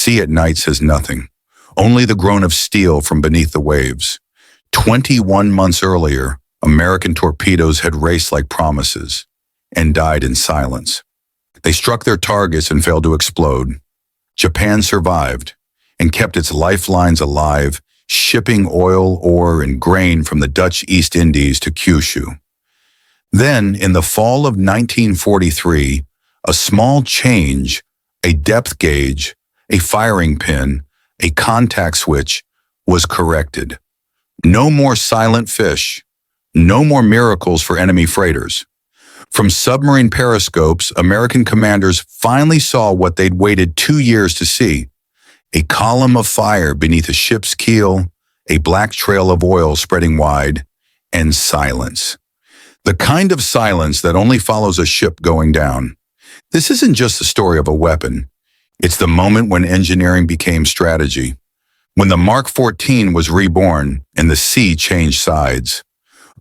sea at night says nothing, only the groan of steel from beneath the waves. 21 months earlier, American torpedoes had raced like promises and died in silence. They struck their targets and failed to explode. Japan survived and kept its lifelines alive, shipping oil, ore, and grain from the Dutch East Indies to Kyushu. Then, in the fall of 1943, a small change, a depth gauge, a firing pin, a contact switch, was corrected. No more silent fish. No more miracles for enemy freighters. From submarine periscopes, American commanders finally saw what they'd waited 2 years to see: a column of fire beneath a ship's keel, a black trail of oil spreading wide, and silence. The kind of silence that only follows a ship going down. This isn't just the story of a weapon. It's the moment when engineering became strategy, when the Mark 14 was reborn and the sea changed sides.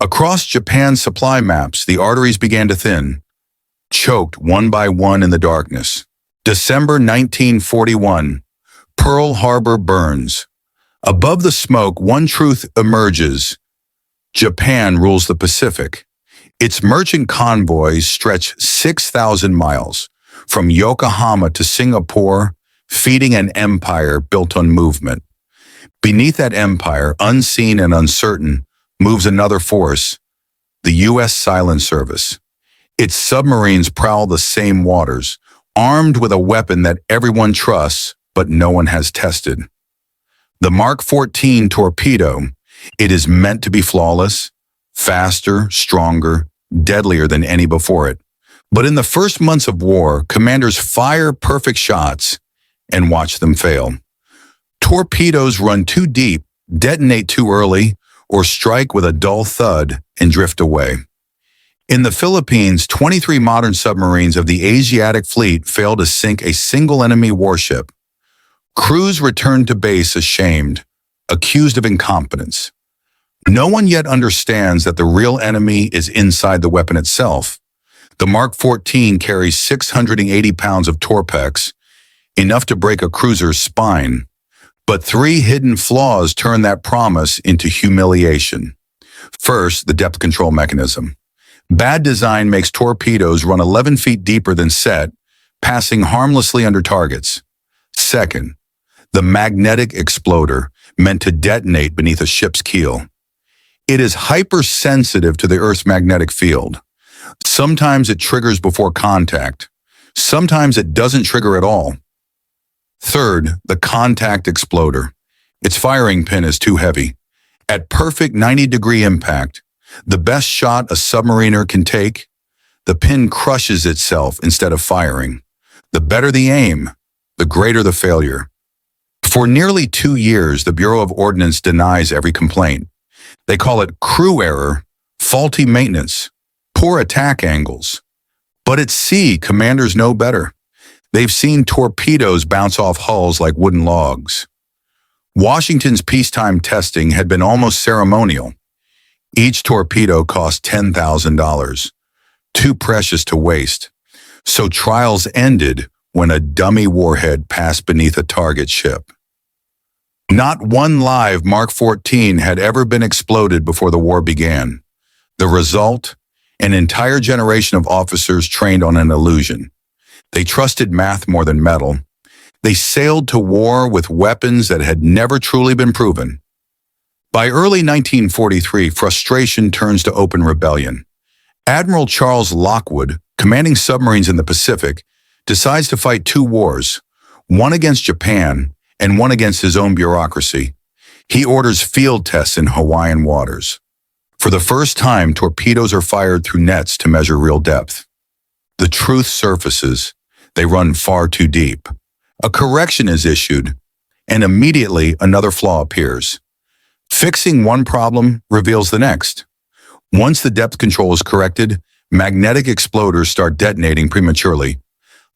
Across Japan's supply maps, the arteries began to thin, choked one by one in the darkness. December 1941, Pearl Harbor burns. Above the smoke, one truth emerges: Japan rules the Pacific. Its merchant convoys stretch 6,000 miles, from Yokohama to Singapore, feeding an empire built on movement. Beneath that empire, unseen and uncertain, moves another force, the U.S. Silent Service. Its submarines prowl the same waters, armed with a weapon that everyone trusts, but no one has tested. The Mark 14 torpedo, it is meant to be flawless, faster, stronger, deadlier than any before it. But in the first months of war, commanders fire perfect shots and watch them fail. Torpedoes run too deep, detonate too early, or strike with a dull thud and drift away. In the Philippines, 23 modern submarines of the Asiatic fleet failed to sink a single enemy warship. Crews returned to base ashamed, accused of incompetence. No one yet understands that the real enemy is inside the weapon itself. The Mark 14 carries 680 pounds of torpex, enough to break a cruiser's spine. But 3 hidden flaws turn that promise into humiliation. First, the depth control mechanism. Bad design makes torpedoes run 11 feet deeper than set, passing harmlessly under targets. Second, the magnetic exploder, meant to detonate beneath a ship's keel. It is hypersensitive to the Earth's magnetic field. Sometimes it triggers before contact. Sometimes it doesn't trigger at all. Third, the contact exploder. Its firing pin is too heavy. At perfect 90-degree impact, the best shot a submariner can take, the pin crushes itself instead of firing. The better the aim, the greater the failure. For nearly 2 years, the Bureau of Ordnance denies every complaint. They call it crew error, faulty maintenance, poor attack angles. But at sea, commanders know better. They've seen torpedoes bounce off hulls like wooden logs. Washington's peacetime testing had been almost ceremonial. Each torpedo cost $10,000, too precious to waste. So trials ended when a dummy warhead passed beneath a target ship. Not one live Mark 14 had ever been exploded before the war began. The result? An entire generation of officers trained on an illusion. They trusted math more than metal. They sailed to war with weapons that had never truly been proven. By early 1943, frustration turns to open rebellion. Admiral Charles Lockwood, commanding submarines in the Pacific, decides to fight 2 wars, one against Japan and one against his own bureaucracy. He orders field tests in Hawaiian waters. For the first time, torpedoes are fired through nets to measure real depth. The truth surfaces. They run far too deep. A correction is issued, and immediately another flaw appears. Fixing one problem reveals the next. Once the depth control is corrected, magnetic exploders start detonating prematurely.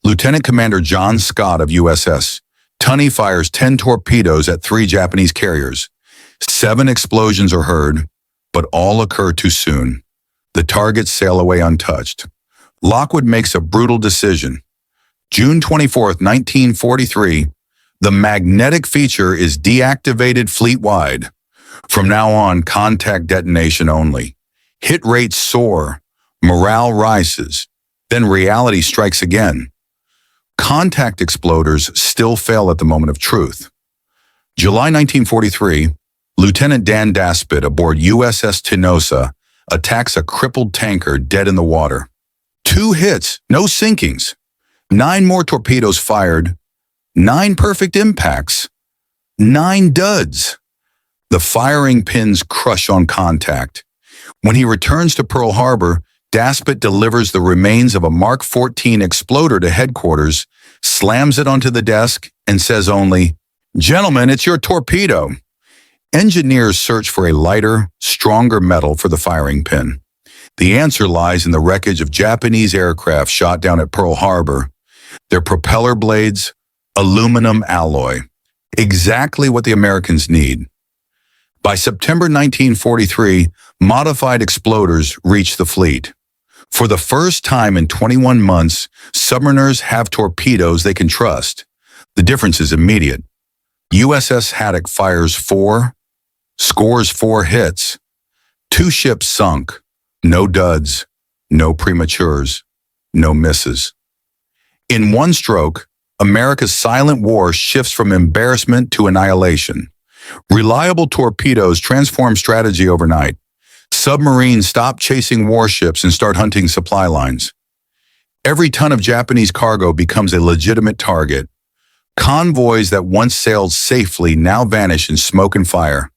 Lieutenant Commander John Scott of USS Tunney fires 10 torpedoes at 3 Japanese carriers. 7 explosions are heard, but all occur too soon. The targets sail away untouched. Lockwood makes a brutal decision. June 24, 1943, The magnetic feature is deactivated fleet-wide. From now on, contact detonation only. Hit rates soar. Morale rises. Then reality strikes again. Contact exploders still fail at the moment of truth. July 1943, Lieutenant Dan Daspit aboard USS Tinosa attacks a crippled tanker dead in the water. 2 hits, no sinkings. 9 more torpedoes fired. 9 perfect impacts. 9 duds. The firing pins crush on contact. When he returns to Pearl Harbor, Daspit delivers the remains of a Mark 14 exploder to headquarters, slams it onto the desk, and says only, "Gentlemen, it's your torpedo." Engineers search for a lighter, stronger metal for the firing pin. The answer lies in the wreckage of Japanese aircraft shot down at Pearl Harbor. Their propeller blades, aluminum alloy. Exactly what the Americans need. By September 1943, modified exploders reach the fleet. For the first time in 21 months, submariners have torpedoes they can trust. The difference is immediate. USS Haddock fires 4, scores 4 hits. 2 ships sunk. No duds, no prematures, no misses. In one stroke, America's silent war shifts from embarrassment to annihilation. Reliable torpedoes transform strategy overnight. Submarines stop chasing warships and start hunting supply lines. Every ton of Japanese cargo becomes a legitimate target. Convoys that once sailed safely now vanish in smoke and fire.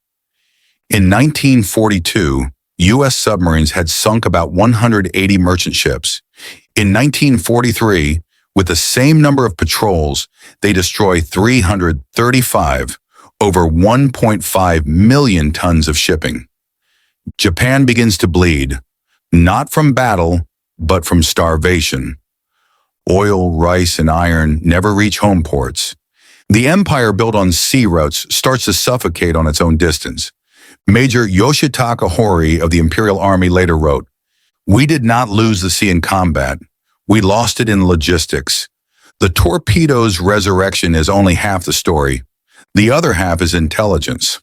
In 1942, U.S. submarines had sunk about 180 merchant ships. In 1943, with the same number of patrols, they destroy 335, over 1.5 million tons of shipping. Japan begins to bleed, not from battle, but from starvation. Oil, rice, and iron never reach home ports. The empire built on sea routes starts to suffocate on its own distance. Major Yoshitaka Hori of the Imperial Army later wrote, "We did not lose the sea in combat. We lost it in logistics. The torpedo's resurrection is only half the story. The other half is intelligence."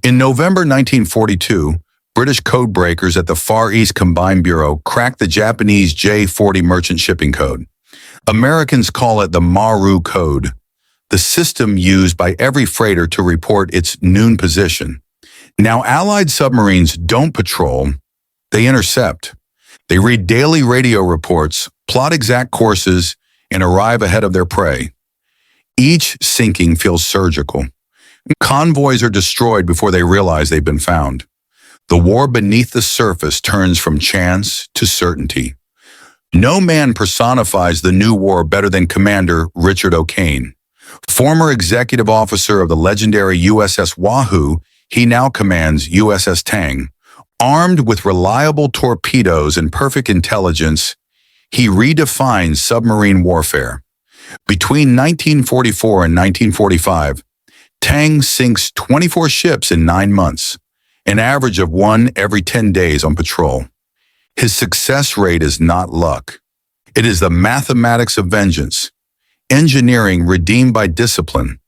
In November 1942, British codebreakers at the Far East Combined Bureau cracked the Japanese J-40 merchant shipping code. Americans call it the Maru Code, the system used by every freighter to report its noon position. Now, Allied submarines don't patrol, they intercept. They read daily radio reports, plot exact courses, and arrive ahead of their prey. Each sinking feels surgical. Convoys are destroyed before they realize they've been found. The war beneath the surface turns from chance to certainty. No man personifies the new war better than Commander Richard O'Kane. Former executive officer of the legendary USS Wahoo, he now commands USS Tang. Armed with reliable torpedoes and perfect intelligence, he redefines submarine warfare. Between 1944 and 1945, Tang sinks 24 ships in 9 months, an average of 1 every 10 days on patrol. His success rate is not luck. It is the mathematics of vengeance, engineering redeemed by discipline.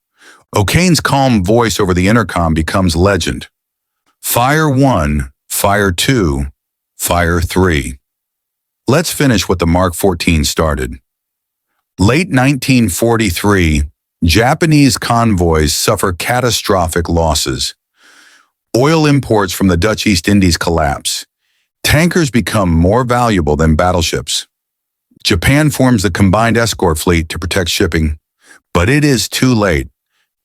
O'Kane's calm voice over the intercom becomes legend. Fire 1, fire 2, fire 3. Let's finish what the Mark 14 started. Late 1943, Japanese convoys suffer catastrophic losses. Oil imports from the Dutch East Indies collapse. Tankers become more valuable than battleships. Japan forms the combined escort fleet to protect shipping, but it is too late.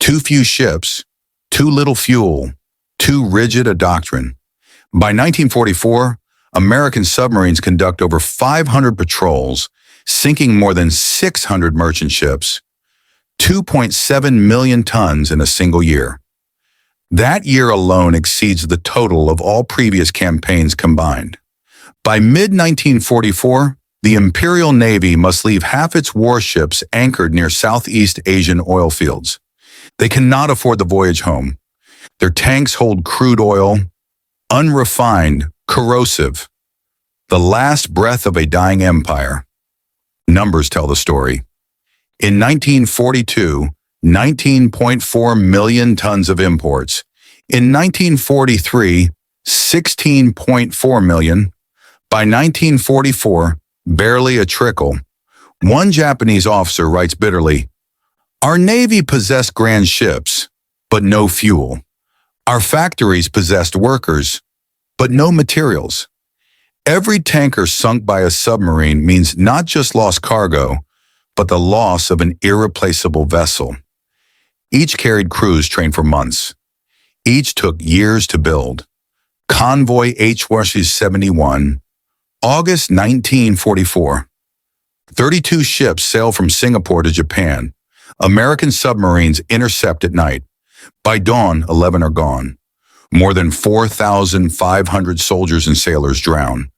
Too few ships, too little fuel, too rigid a doctrine. By 1944, American submarines conduct over 500 patrols, sinking more than 600 merchant ships, 2.7 million tons in a single year. That year alone exceeds the total of all previous campaigns combined. By mid-1944, the Imperial Navy must leave half its warships anchored near Southeast Asian oil fields. They cannot afford the voyage home. Their tanks hold crude oil, unrefined, corrosive, the last breath of a dying empire. Numbers tell the story. In 1942, 19.4 million tons of imports. In 1943, 16.4 million. By 1944, barely a trickle. One Japanese officer writes bitterly, "Our Navy possessed grand ships, but no fuel. Our factories possessed workers, but no materials." Every tanker sunk by a submarine means not just lost cargo, but the loss of an irreplaceable vessel. Each carried crews trained for months. Each took years to build. Convoy HWC-71, August 1944. 32 ships sail from Singapore to Japan. American submarines intercept at night. By dawn, 11 are gone. More than 4,500 soldiers and sailors drown.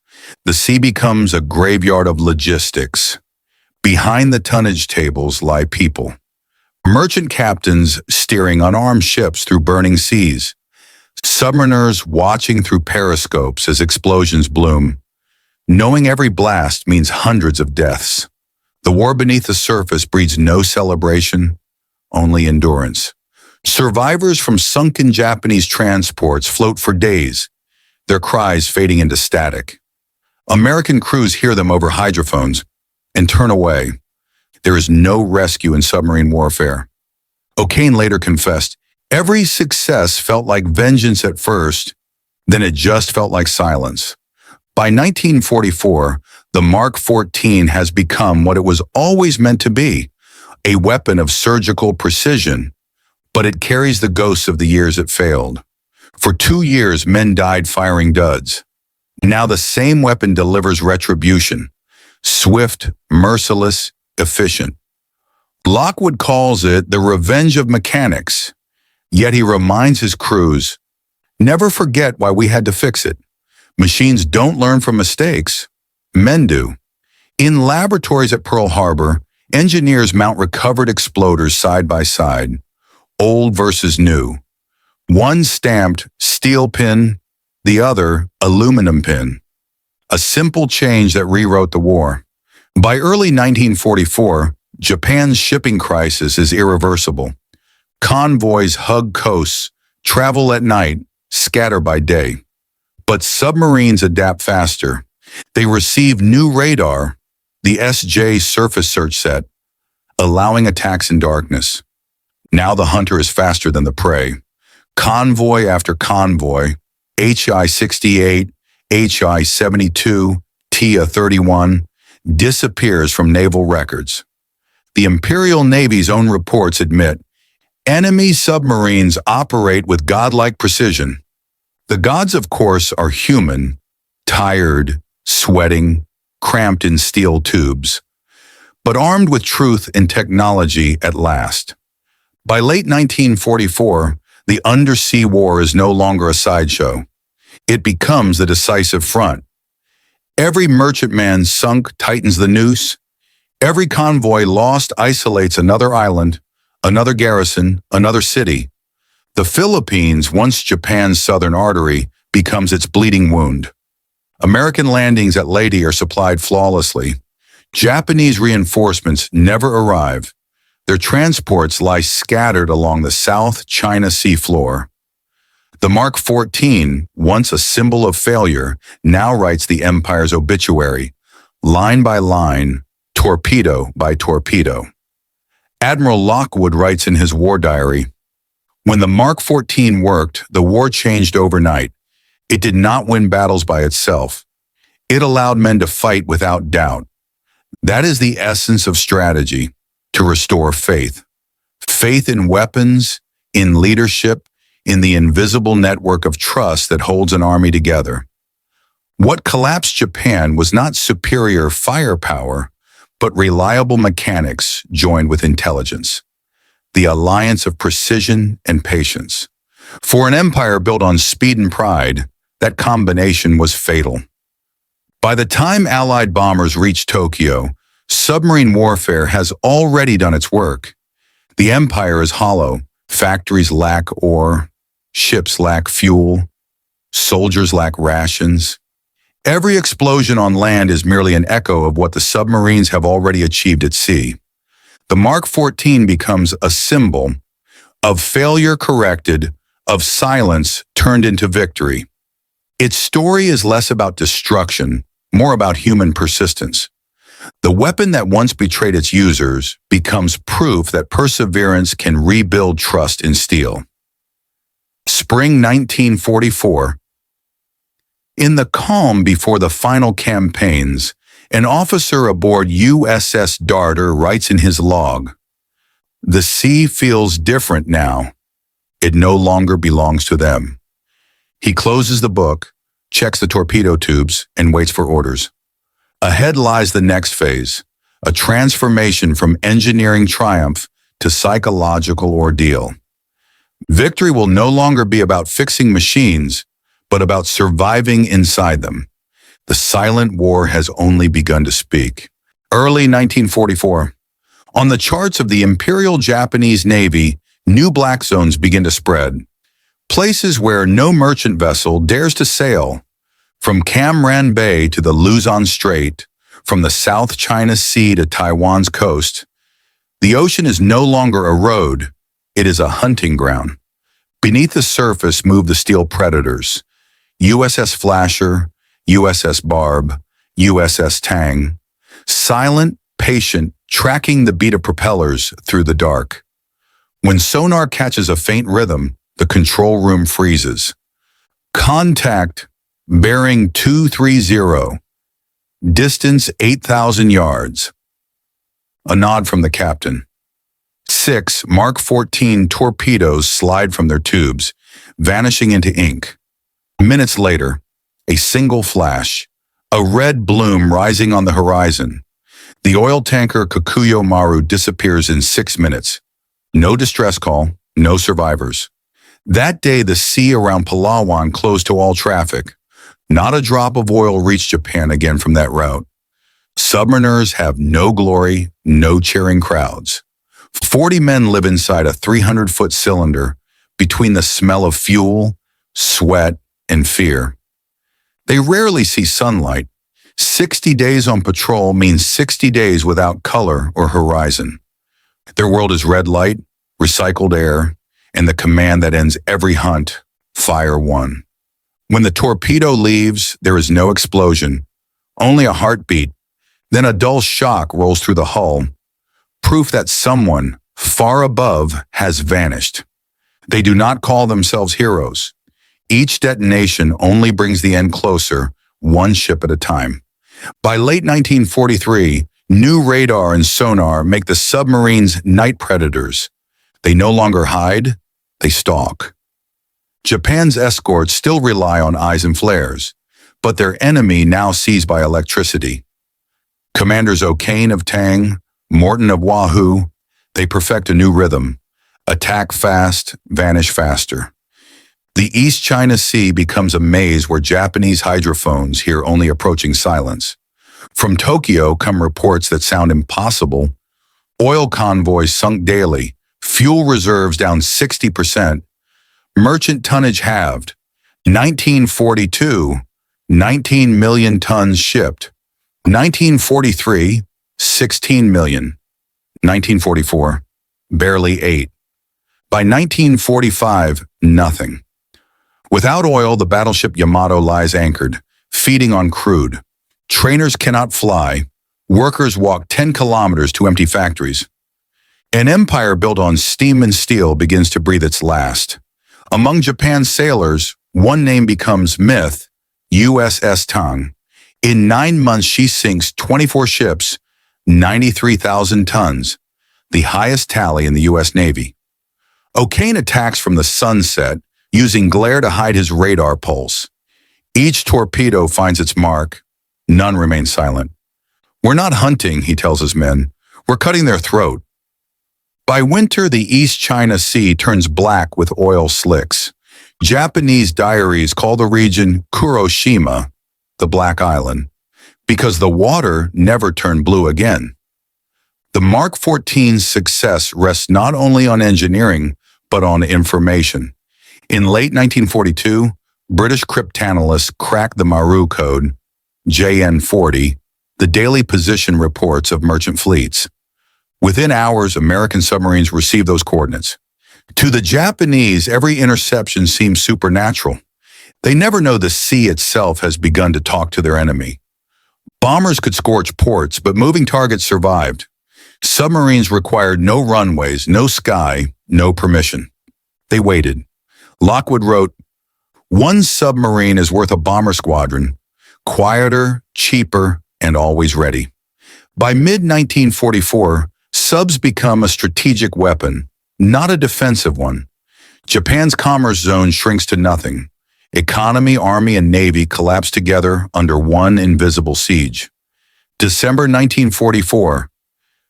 The sea becomes a graveyard of logistics. Behind the tonnage tables lie people. Merchant captains steering unarmed ships through burning seas. Submariners watching through periscopes as explosions bloom. Knowing every blast means hundreds of deaths. The war beneath the surface breeds no celebration, only endurance. Survivors from sunken Japanese transports float for days, their cries fading into static. American crews hear them over hydrophones and turn away. There is no rescue in submarine warfare. O'Kane later confessed, "Every success felt like vengeance at first, then it just felt like silence." By 1944, the Mark 14 has become what it was always meant to be, a weapon of surgical precision, but it carries the ghosts of the years it failed. For 2 years, men died firing duds. Now the same weapon delivers retribution, swift, merciless, efficient. Lockwood calls it the revenge of mechanics, yet he reminds his crews, "Never forget why we had to fix it. Machines don't learn from mistakes, men do." In laboratories at Pearl Harbor, engineers mount recovered exploders side by side, old versus new. One stamped steel pin, the other aluminum pin. A simple change that rewrote the war. By early 1944, Japan's shipping crisis is irreversible. Convoys hug coasts, travel at night, scatter by day. But submarines adapt faster. They receive new radar, the SJ surface search set, allowing attacks in darkness. Now the hunter is faster than the prey. Convoy after convoy, HI-68, HI-72, TIA-31, disappears from naval records. The Imperial Navy's own reports admit, enemy submarines operate with godlike precision. The gods, of course, are human, tired, sweating, cramped in steel tubes, but armed with truth and technology at last. By late 1944, the undersea war is no longer a sideshow. It becomes the decisive front. Every merchantman sunk tightens the noose. Every convoy lost isolates another island, another garrison, another city. The Philippines, once Japan's southern artery, becomes its bleeding wound. American landings at Leyte are supplied flawlessly. Japanese reinforcements never arrive. Their transports lie scattered along the South China seafloor. The Mark 14, once a symbol of failure, now writes the Empire's obituary, line by line, torpedo by torpedo. Admiral Lockwood writes in his war diary, "When the Mark 14 worked, the war changed overnight. It did not win battles by itself. It allowed men to fight without doubt. That is the essence of strategy, to restore faith. Faith in weapons, in leadership, in the invisible network of trust that holds an army together. What collapsed Japan was not superior firepower, but reliable mechanics joined with intelligence. The alliance of precision and patience. For an empire built on speed and pride, that combination was fatal." By the time Allied bombers reached Tokyo, submarine warfare has already done its work. The empire is hollow. Factories lack ore, ships lack fuel, soldiers lack rations. Every explosion on land is merely an echo of what the submarines have already achieved at sea. The Mark 14 becomes a symbol of failure corrected, of silence turned into victory. Its story is less about destruction, more about human persistence. The weapon that once betrayed its users becomes proof that perseverance can rebuild trust in steel. Spring 1944. In the calm before the final campaigns, an officer aboard USS Darter writes in his log, "The sea feels different now. It no longer belongs to them." He closes the book, checks the torpedo tubes, and waits for orders. Ahead lies the next phase, a transformation from engineering triumph to psychological ordeal. Victory will no longer be about fixing machines, but about surviving inside them. The silent war has only begun to speak. Early 1944. On the charts of the Imperial Japanese Navy, new black zones begin to spread. Places where no merchant vessel dares to sail. From Cam Ranh Bay to the Luzon Strait, from the South China Sea to Taiwan's coast, the ocean is no longer a road, it is a hunting ground. Beneath the surface move the steel predators, USS Flasher, USS Barb, USS Tang, silent, patient, tracking the beat of propellers through the dark. When sonar catches a faint rhythm, the control room freezes. Contact, bearing 230, distance 8,000 yards. A nod from the captain. 6 Mark 14 torpedoes slide from their tubes, vanishing into ink. Minutes later, a single flash, a red bloom rising on the horizon. The oil tanker Kikuyo Maru disappears in 6 minutes. No distress call, no survivors. That day, the sea around Palawan closed to all traffic. Not a drop of oil reached Japan again from that route. Submariners have no glory, no cheering crowds. 40 men live inside a 300-foot cylinder between the smell of fuel, sweat, and fear. They rarely see sunlight. 60 days on patrol means 60 days without color or horizon. Their world is red light, recycled air, and the command that ends every hunt, fire one. When the torpedo leaves, there is no explosion, only a heartbeat. Then a dull shock rolls through the hull, proof that someone far above has vanished. They do not call themselves heroes. Each detonation only brings the end closer, one ship at a time. By late 1943, new radar and sonar make the submarines night predators. They no longer hide, they stalk. Japan's escorts still rely on eyes and flares, but their enemy now sees by electricity. Commanders O'Kane of Tang, Morton of Wahoo, they perfect a new rhythm. Attack fast, vanish faster. The East China Sea becomes a maze where Japanese hydrophones hear only approaching silence. From Tokyo come reports that sound impossible. Oil convoys sunk daily, fuel reserves down 60%, merchant tonnage halved. 1942, 19 million tons shipped. 1943, 16 million. 1944, barely 8. By 1945, nothing. Without oil, the battleship Yamato lies anchored, feeding on crude. Trainers cannot fly. Workers walk 10 kilometers to empty factories. An empire built on steam and steel begins to breathe its last. Among Japan's sailors, one name becomes myth, USS Tang. In 9 months, she sinks 24 ships, 93,000 tons, the highest tally in the U.S. Navy. O'Kane attacks from the sunset, using glare to hide his radar pulse. Each torpedo finds its mark. None remain silent. "We're not hunting," he tells his men. "We're cutting their throat." By winter, the East China Sea turns black with oil slicks. Japanese diaries call the region Kuroshima, the Black Island, because the water never turned blue again. The Mark 14's success rests not only on engineering, but on information. In late 1942, British cryptanalysts cracked the Maru code, JN40, the daily position reports of merchant fleets. Within hours, American submarines received those coordinates. To the Japanese, every interception seems supernatural. They never know the sea itself has begun to talk to their enemy. Bombers could scorch ports, but moving targets survived. Submarines required no runways, no sky, no permission. They waited. Lockwood wrote, "One submarine is worth a bomber squadron, quieter, cheaper, and always ready." By mid-1944, subs become a strategic weapon, not a defensive one. Japan's commerce zone shrinks to nothing. Economy, Army, and Navy collapse together under one invisible siege. December 1944,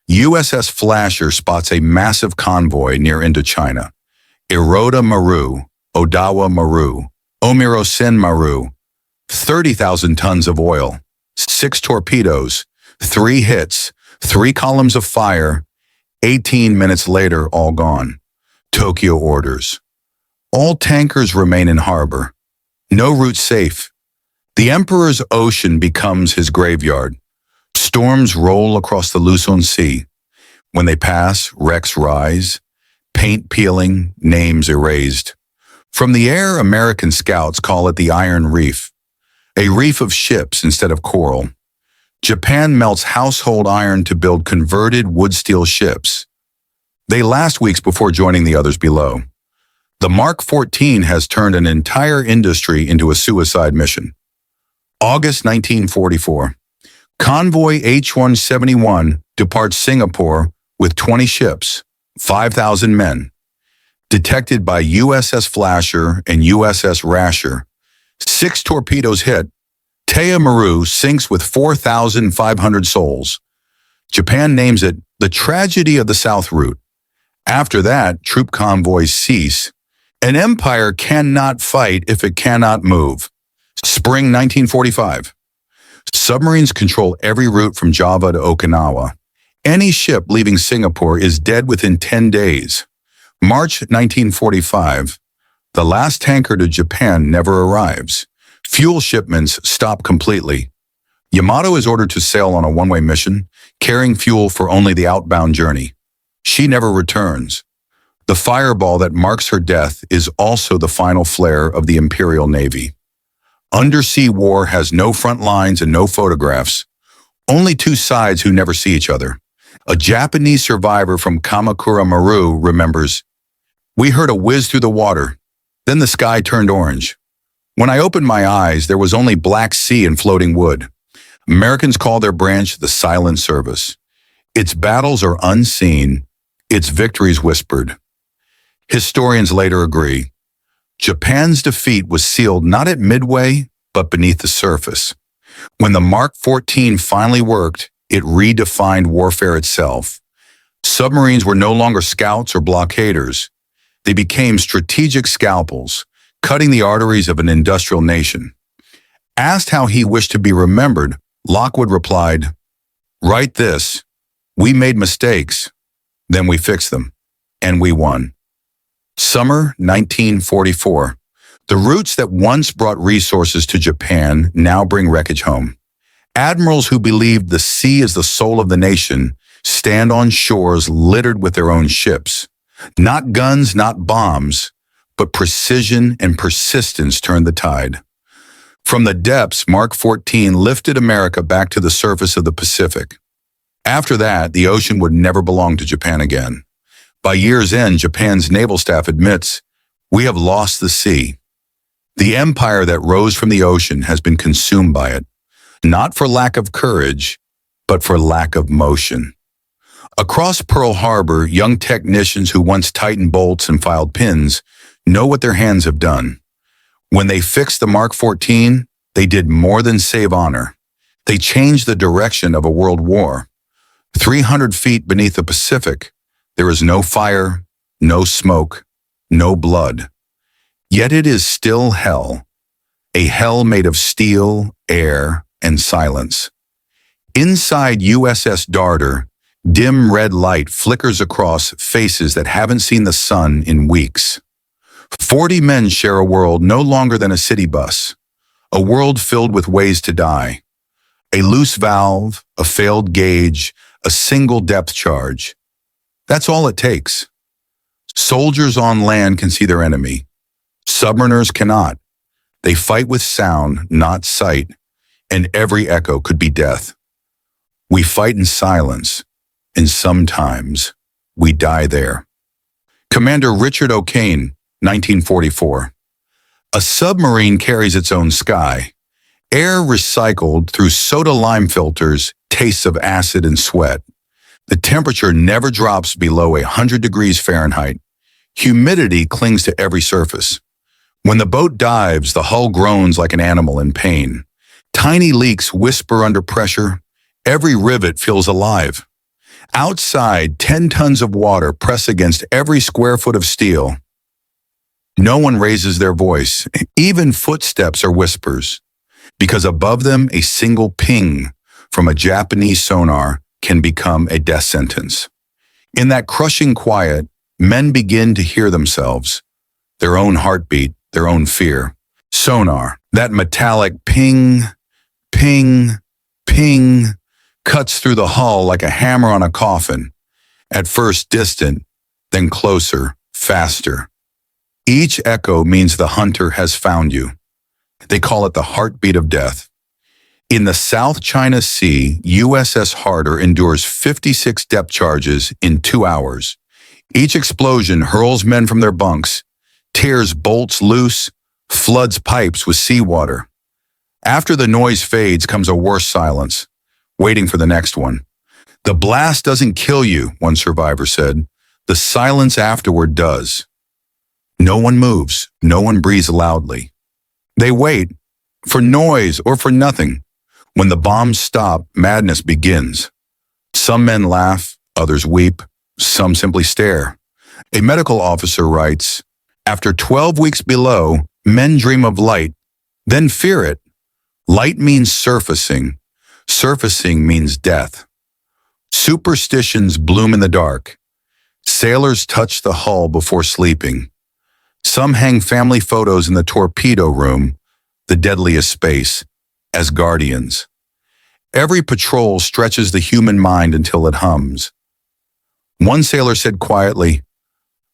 USS Flasher spots a massive convoy near Indochina. Iroda Maru, Odawa Maru, Omirosen Maru, 30,000 tons of oil, 6 torpedoes, 3 hits, 3 columns of fire, 18 minutes later, all gone. Tokyo orders. All tankers remain in harbor. No route safe. The Emperor's ocean becomes his graveyard. Storms roll across the Luzon Sea. When they pass, wrecks rise, paint peeling, names erased. From the air, American scouts call it the Iron Reef, a reef of ships instead of coral. Japan melts household iron to build converted wood-steel ships. They last weeks before joining the others below. The Mark 14 has turned an entire industry into a suicide mission. August 1944. Convoy H-171 departs Singapore with 20 ships, 5,000 men. Detected by USS Flasher and USS Rasher. 6 torpedoes hit. Taya Maru sinks with 4,500 souls. Japan names it the tragedy of the South Route. After that, troop convoys cease. An empire cannot fight if it cannot move. Spring 1945. Submarines control every route from Java to Okinawa. Any ship leaving Singapore is dead within 10 days. March 1945. The last tanker to Japan never arrives. Fuel shipments stop completely. Yamato is ordered to sail on a one-way mission, carrying fuel for only the outbound journey. She never returns. The fireball that marks her death is also the final flare of the Imperial Navy. Undersea war has no front lines and no photographs. Only 2 sides who never see each other. A Japanese survivor from Kamakura Maru remembers, "We heard a whiz through the water. Then the sky turned orange. When I opened my eyes, there was only black sea and floating wood." Americans call their branch the Silent Service. Its battles are unseen, its victories whispered. Historians later agree. Japan's defeat was sealed not at Midway, but beneath the surface. When the Mark 14 finally worked, it redefined warfare itself. Submarines were no longer scouts or blockaders. They became strategic scalpels, cutting the arteries of an industrial nation. Asked how he wished to be remembered, Lockwood replied, "Write this. We made mistakes, then we fixed them, and we won." Summer 1944. The routes that once brought resources to Japan now bring wreckage home. Admirals who believed the sea is the soul of the nation stand on shores littered with their own ships. Not guns, not bombs, but precision and persistence turned the tide. From the depths, Mark 14 lifted America back to the surface of the Pacific. After that, the ocean would never belong to Japan again. By year's end, Japan's naval staff admits, "We have lost the sea." The empire that rose from the ocean has been consumed by it, not for lack of courage, but for lack of motion. Across Pearl Harbor, young technicians who once tightened bolts and filed pins know what their hands have done. When they fixed the Mark 14, they did more than save honor. They changed the direction of a world war. 300 feet beneath the Pacific, there is no fire, no smoke, no blood. Yet it is still hell, a hell made of steel, air, and silence. Inside USS Darter, dim red light flickers across faces that haven't seen the sun in weeks. 40 men share a world no longer than a city bus, a world filled with ways to die. A loose valve, a failed gauge, a single depth charge. That's all it takes. Soldiers on land can see their enemy. Submariners cannot. They fight with sound, not sight, and every echo could be death. We fight in silence, and sometimes we die there. Commander Richard O'Kane, 1944. A submarine carries its own sky. Air recycled through soda lime filters, tastes of acid and sweat. The temperature never drops below 100 degrees Fahrenheit. Humidity clings to every surface. When the boat dives, the hull groans like an animal in pain. Tiny leaks whisper under pressure. Every rivet feels alive. Outside, 10 tons of water press against every square foot of steel. No one raises their voice. Even footsteps are whispers, because above them a single ping from a Japanese sonar can become a death sentence. In that crushing quiet, men begin to hear themselves, their own heartbeat, their own fear. Sonar, that metallic ping, ping, ping, cuts through the hull like a hammer on a coffin, at first distant, then closer, faster. Each echo means the hunter has found you. They call it the heartbeat of death. In the South China Sea, USS Harder endures 56 depth charges in 2 hours. Each explosion hurls men from their bunks, tears bolts loose, floods pipes with seawater. After the noise fades comes a worse silence, waiting for the next one. The blast doesn't kill you, one survivor said. The silence afterward does. No one moves, no one breathes loudly. They wait, for noise or for nothing. When the bombs stop, madness begins. Some men laugh, others weep, some simply stare. A medical officer writes, after 12 weeks below, men dream of light, then fear it. Light means surfacing. Surfacing means death. Superstitions bloom in the dark. Sailors touch the hull before sleeping. Some hang family photos in the torpedo room, the deadliest space, as guardians. Every patrol stretches the human mind until it hums. One sailor said quietly,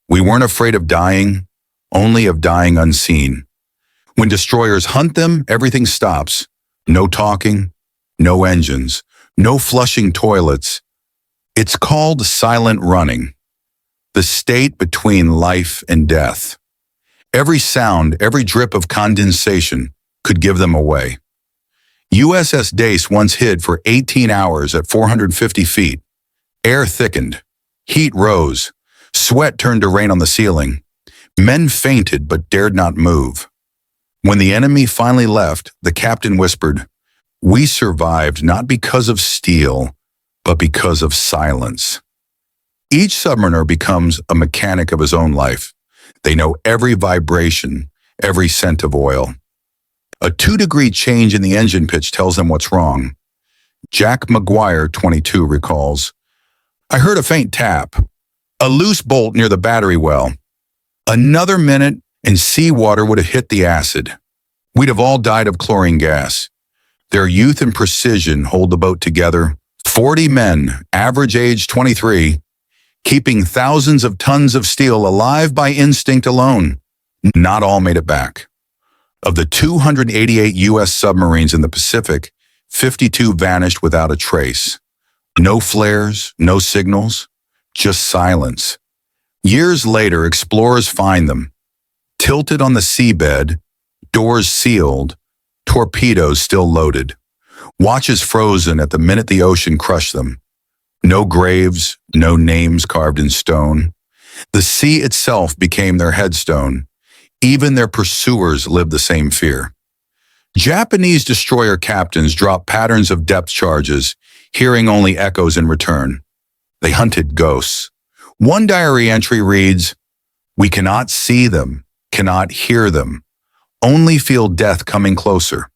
"We weren't afraid of dying, only of dying unseen." When destroyers hunt them, everything stops. No talking, no engines, no flushing toilets. It's called silent running, the state between life and death. Every sound, every drip of condensation could give them away. USS Dace once hid for 18 hours at 450 feet. Air thickened. Heat rose. Sweat turned to rain on the ceiling. Men fainted but dared not move. When the enemy finally left, the captain whispered, "We survived not because of steel, but because of silence." Each submariner becomes a mechanic of his own life. They know every vibration, every scent of oil. A 2-degree change in the engine pitch tells them what's wrong. Jack McGuire, 22, recalls, "I heard a faint tap, a loose bolt near the battery well. Another minute and seawater would have hit the acid. We'd have all died of chlorine gas." Their youth and precision hold the boat together. 40 men, average age 23, keeping thousands of tons of steel alive by instinct alone. Not all made it back. Of the 288 U.S. submarines in the Pacific, 52 vanished without a trace. No flares, no signals, just silence. Years later, explorers find them, tilted on the seabed, doors sealed, torpedoes still loaded, watches frozen at the minute the ocean crushed them. No graves, no names carved in stone. The sea itself became their headstone. Even their pursuers lived the same fear. Japanese destroyer captains dropped patterns of depth charges, hearing only echoes in return. They hunted ghosts. One diary entry reads, "We cannot see them, cannot hear them, only feel death coming closer.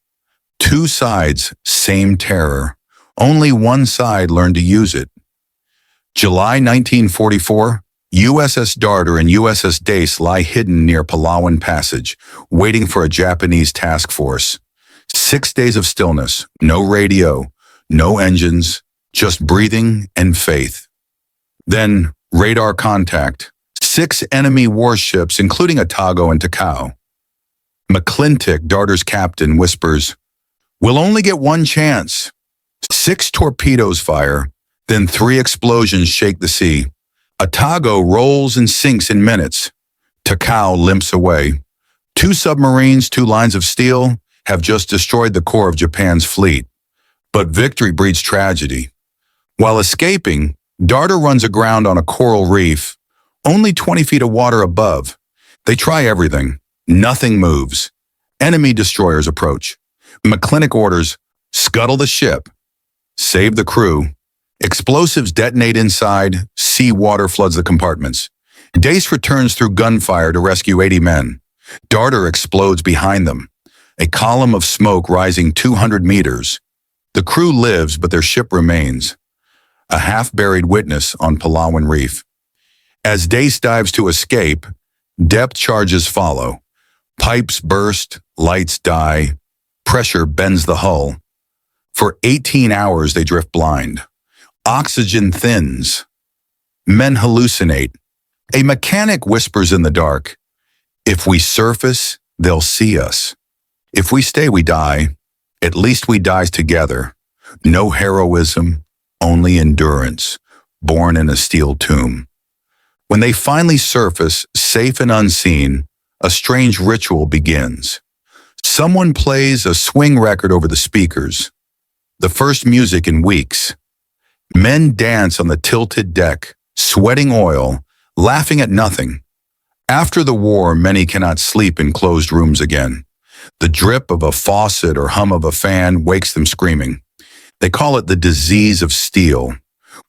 Two sides, same terror. Only one side learned to use it." July 1944, USS Darter and USS Dace lie hidden near Palawan Passage, waiting for a Japanese task force. 6 days of stillness, no radio, no engines, just breathing and faith. Then, Radar contact. 6 enemy warships, including Otago and Takao. McClintock, Darter's captain, whispers, "We'll only get one chance." 6 torpedoes fire, then 3 explosions shake the sea. Otago rolls and sinks in minutes. Takao limps away. 2 submarines, 2 lines of steel, have just destroyed the core of Japan's fleet. But victory breeds tragedy. While escaping, Darter runs aground on a coral reef, only 20 feet of water above. They try everything. Nothing moves. Enemy destroyers approach. McClintock orders, "Scuttle the ship." Save the crew. Explosives detonate inside. Sea water floods the compartments. Dace returns through gunfire to rescue 80 men. Darter explodes behind them, a column of smoke rising 200 meters. The crew lives, but their ship remains, a half-buried witness on Palawan Reef. As Dace dives to escape, depth charges follow. Pipes burst, lights die, pressure bends the hull. For 18 hours they drift blind. Oxygen thins. Men hallucinate. A mechanic whispers in the dark, "If we surface, they'll see us. If we stay, we die. At least we die together. No heroism, only endurance, born in a steel tomb." When they finally surface, safe and unseen, a strange ritual begins. Someone plays a swing record over the speakers, the first music in weeks. Men dance on the tilted deck, sweating oil, laughing at nothing. After the war, many cannot sleep in closed rooms again. The drip of a faucet or hum of a fan wakes them screaming. They call it the disease of steel.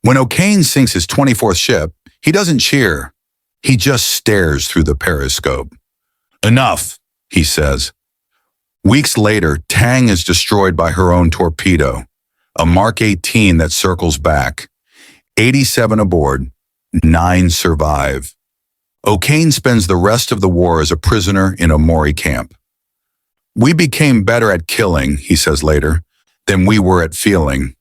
When O'Kane sinks his 24th ship, he doesn't cheer. He just stares through the periscope. "Enough," he says. Weeks later, Tang is destroyed by her own torpedo, a Mark 18 that circles back. 87 aboard, 9 survive. O'Kane spends the rest of the war as a prisoner in a Mori camp. "We became better at killing," he says later, "than we were at feeling."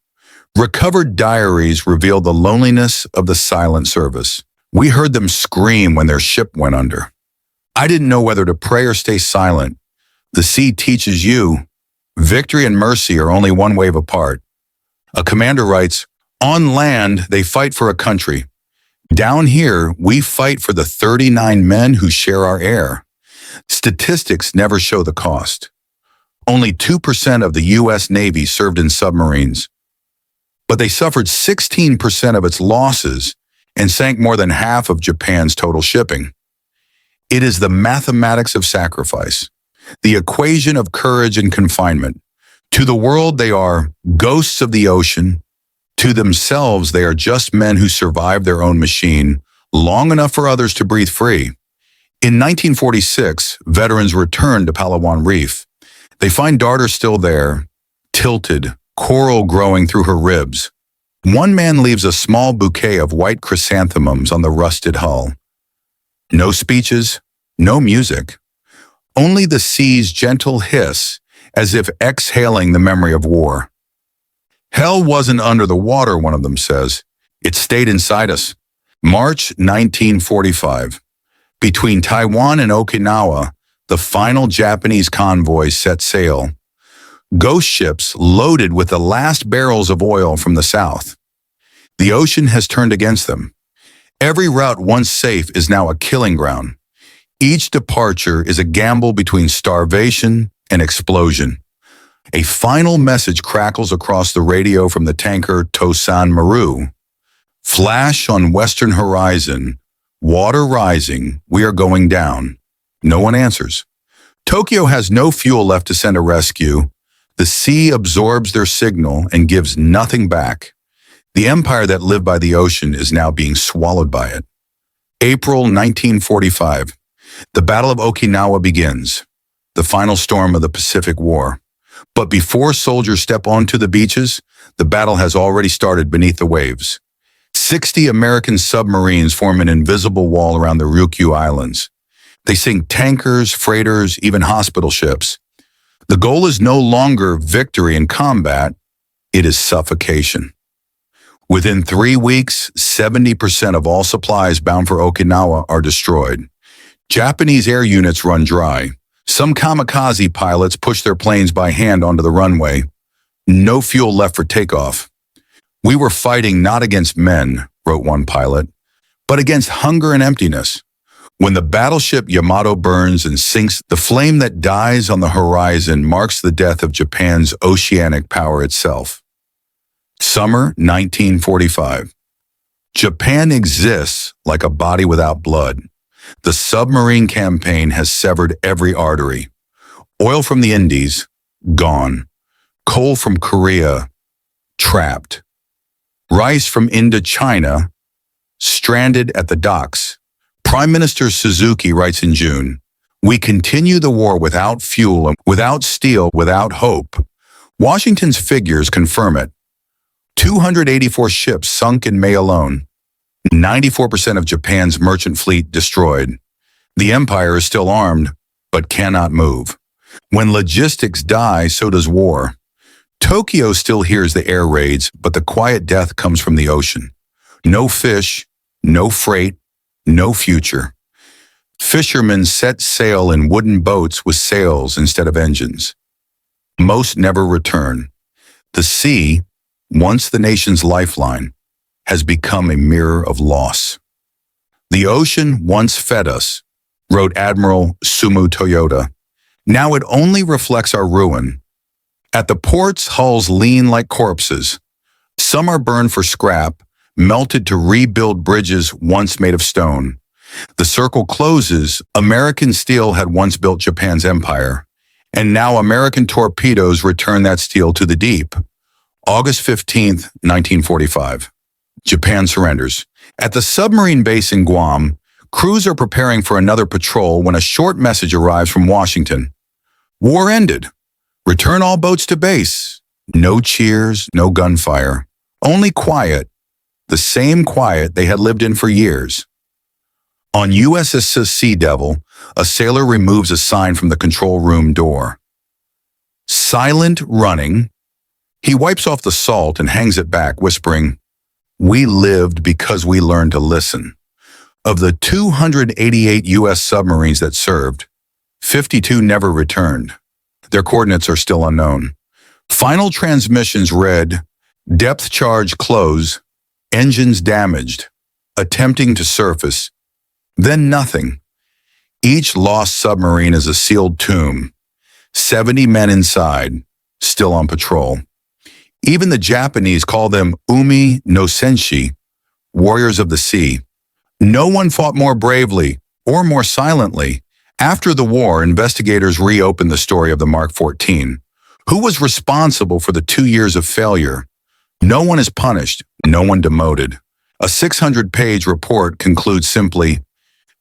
Recovered diaries reveal the loneliness of the silent service. "We heard them scream when their ship went under. I didn't know whether to pray or stay silent. The sea teaches you. Victory and mercy are only one wave apart." A commander writes, "On land, they fight for a country. Down here, we fight for the 39 men who share our air." Statistics never show the cost. Only 2% of the U.S. Navy served in submarines, but they suffered 16% of its losses and sank more than half of Japan's total shipping. It is the mathematics of sacrifice, the equation of courage and confinement. To the world, they are ghosts of the ocean. To themselves, they are just men who survived their own machine long enough for others to breathe free. In 1946, veterans returned to Palawan Reef. They find Darter still there, tilted, coral growing through her ribs. One man leaves a small bouquet of white chrysanthemums on the rusted hull. No speeches, no music. Only the sea's gentle hiss, as if exhaling the memory of war. "Hell wasn't under the water," one of them says. "It stayed inside us." March 1945. Between Taiwan and Okinawa, the final Japanese convoys set sail. Ghost ships loaded with the last barrels of oil from the south. The ocean has turned against them. Every route once safe is now a killing ground. Each departure is a gamble between starvation and explosion. A final message crackles across the radio from the tanker Tosan Maru. "Flash on western horizon. Water rising. We are going down." No one answers. Tokyo has no fuel left to send a rescue. The sea absorbs their signal and gives nothing back. The empire that lived by the ocean is now being swallowed by it. April 1945. The Battle of Okinawa begins, the final storm of the Pacific War. But before soldiers step onto the beaches, the battle has already started beneath the waves. 60 American submarines form an invisible wall around the Ryukyu Islands. They sink tankers, freighters, even hospital ships. The goal is no longer victory in combat, it is suffocation. Within 3 weeks, 70% of all supplies bound for Okinawa are destroyed. Japanese air units run dry. Some kamikaze pilots push their planes by hand onto the runway. No fuel left for takeoff. "We were fighting not against men," wrote one pilot, "but against hunger and emptiness." When the battleship Yamato burns and sinks, the flame that dies on the horizon marks the death of Japan's oceanic power itself. Summer 1945. Japan exists like a body without blood. The submarine campaign has severed every artery. Oil from the Indies, gone. Coal from Korea, trapped. Rice from Indochina, stranded at the docks. Prime Minister Suzuki writes in June, "We continue the war without fuel, without steel, without hope." Washington's figures confirm it. 284 ships sunk in May alone. 94% of Japan's merchant fleet destroyed. The empire is still armed, but cannot move. When logistics die, so does war. Tokyo still hears the air raids, but the quiet death comes from the ocean. No fish, no freight, no future. Fishermen set sail in wooden boats with sails instead of engines. Most never return. The sea, once the nation's lifeline, has become a mirror of loss. "The ocean once fed us," wrote Admiral Sumu Toyota. "Now it only reflects our ruin. At the ports, hulls lean like corpses. Some are burned for scrap, melted to rebuild bridges once made of stone. The circle closes. American steel had once built Japan's empire, and now American torpedoes return that steel to the deep." August 15th, 1945. Japan surrenders. At the submarine base in Guam, crews are preparing for another patrol when a short message arrives from Washington. "War ended. Return all boats to base." No cheers, no gunfire. Only quiet. The same quiet they had lived in for years. On USS Sea Devil, a sailor removes a sign from the control room door. Silent running. He wipes off the salt and hangs it back, whispering, "We lived because we learned to listen." Of the 288 U.S. submarines that served, 52 never returned. Their coordinates are still unknown. Final transmissions read, "Depth charge close, engines damaged, attempting to surface." Then nothing. Each lost submarine is a sealed tomb. 70 men inside, still on patrol. Even the Japanese call them Umi no Senshi, warriors of the sea. No one fought more bravely or more silently. After the war, investigators reopened the story of the Mark 14. Who was responsible for the 2 years of failure? No one is punished, no one demoted. A 600-page report concludes simply,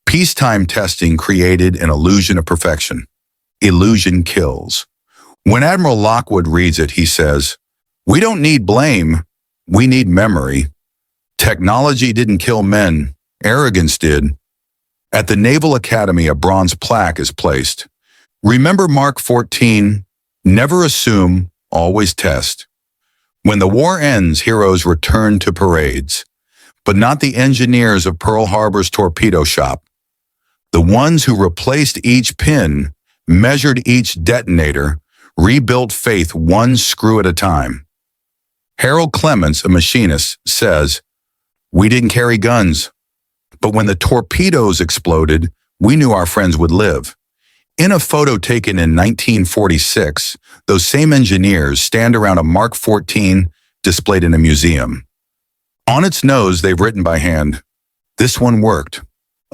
"Peacetime testing created an illusion of perfection. Illusion kills." When Admiral Lockwood reads it, he says, "We don't need blame, we need memory. Technology didn't kill men, arrogance did." At the Naval Academy, a bronze plaque is placed. Remember Mark 14, never assume, always test. When the war ends, heroes return to parades, but not the engineers of Pearl Harbor's torpedo shop. The ones who replaced each pin, measured each detonator, rebuilt faith one screw at a time. Harold Clements, a machinist, says, "We didn't carry guns, but when the torpedoes exploded, we knew our friends would live." In a photo taken in 1946, those same engineers stand around a Mark 14 displayed in a museum. On its nose, they've written by hand, "This one worked."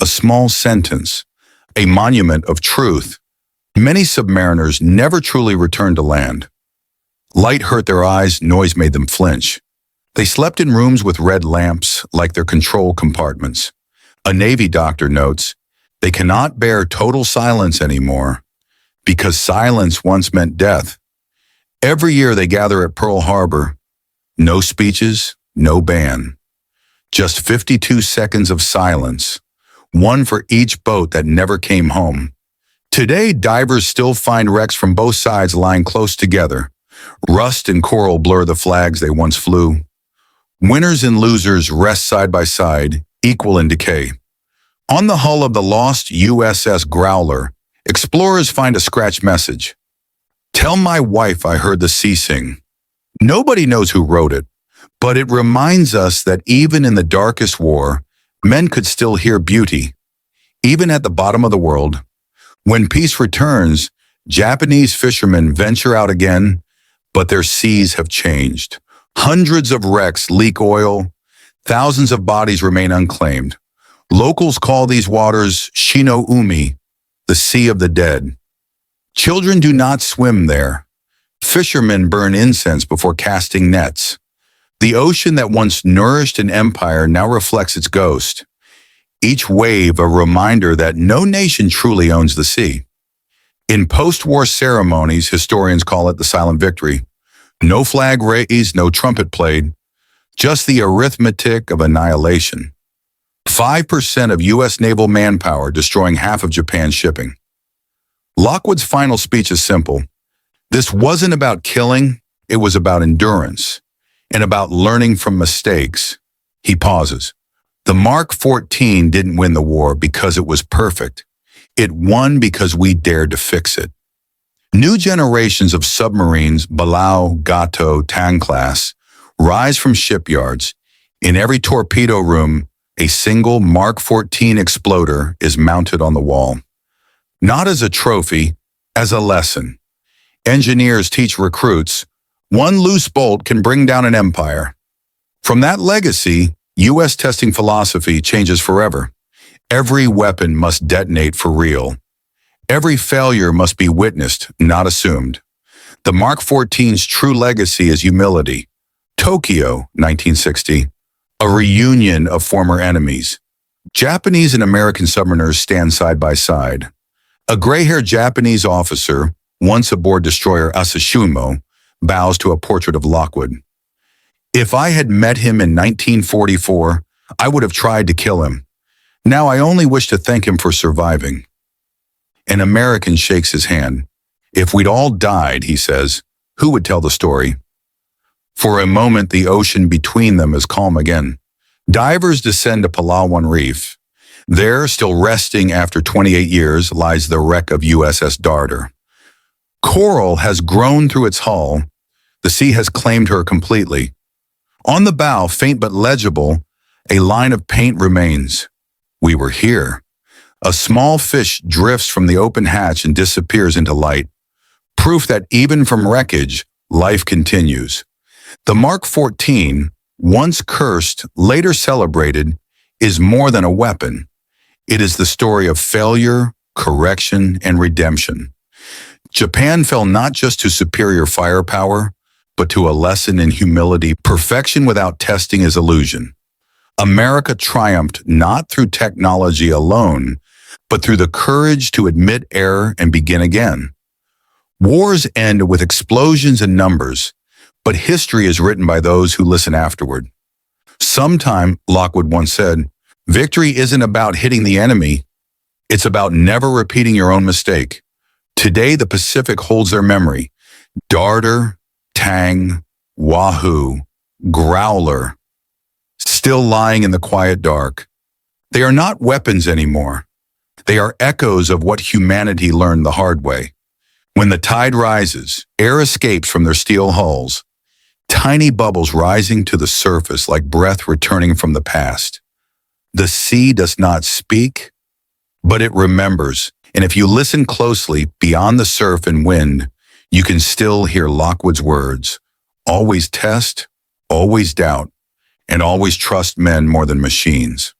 A small sentence, a monument of truth. Many submariners never truly returned to land. Light hurt their eyes, noise made them flinch. They slept in rooms with red lamps like their control compartments. A Navy doctor notes, "They cannot bear total silence anymore because silence once meant death." Every year they gather at Pearl Harbor. No speeches, no band. Just 52 seconds of silence, one for each boat that never came home. Today, divers still find wrecks from both sides lying close together. Rust and coral blur the flags they once flew. Winners and losers rest side by side, equal in decay. On the hull of the lost USS Growler, explorers find a scratched message. "Tell my wife I heard the sea sing." Nobody knows who wrote it, but it reminds us that even in the darkest war, men could still hear beauty. Even at the bottom of the world, when peace returns, Japanese fishermen venture out again, but their seas have changed. Hundreds of wrecks leak oil, thousands of bodies remain unclaimed. Locals call these waters Shino Umi, the Sea of the Dead. Children do not swim there. Fishermen burn incense before casting nets. The ocean that once nourished an empire now reflects its ghost. Each wave a reminder that no nation truly owns the sea. In post-war ceremonies, historians call it the silent victory. No flag raised, no trumpet played, just the arithmetic of annihilation. 5% of U.S. naval manpower destroying half of Japan's shipping. Lockwood's final speech is simple. This wasn't about killing, it was about endurance, and about learning from mistakes. He pauses. The Mark 14 didn't win the war because it was perfect. It won because we dared to fix it. New generations of submarines, Balau, Gato, Tang class, rise from shipyards. In every torpedo room, a single Mark 14 exploder is mounted on the wall. Not as a trophy, as a lesson. Engineers teach recruits, one loose bolt can bring down an empire. From that legacy, U.S. testing philosophy changes forever. Every weapon must detonate for real. Every failure must be witnessed, not assumed. The Mark 14's true legacy is humility. Tokyo, 1960. A reunion of former enemies. Japanese and American submariners stand side by side. A gray-haired Japanese officer, once aboard destroyer Asashimo, bows to a portrait of Lockwood. "If I had met him in 1944, I would have tried to kill him. Now I only wish to thank him for surviving." An American shakes his hand. "If we'd all died," he says, "who would tell the story?" For a moment, the ocean between them is calm again. Divers descend to Palawan Reef. There, still resting after 28 years, lies the wreck of USS Darter. Coral has grown through its hull. The sea has claimed her completely. On the bow, faint but legible, a line of paint remains. We were here. A small fish drifts from the open hatch and disappears into light. Proof that even from wreckage, life continues. The Mark 14, once cursed, later celebrated, is more than a weapon. It is the story of failure, correction, and redemption. Japan fell not just to superior firepower, but to a lesson in humility. Perfection without testing is illusion. America triumphed not through technology alone, but through the courage to admit error and begin again. Wars end with explosions and numbers, but history is written by those who listen afterward. Sometime, Lockwood once said, victory isn't about hitting the enemy, it's about never repeating your own mistake. Today, the Pacific holds their memory. Darter, Tang, Wahoo, Growler, still lying in the quiet dark. They are not weapons anymore. They are echoes of what humanity learned the hard way. When the tide rises, air escapes from their steel hulls, tiny bubbles rising to the surface like breath returning from the past. The sea does not speak, but it remembers. And if you listen closely, beyond the surf and wind, you can still hear Lockwood's words. Always test, always doubt, and always trust men more than machines.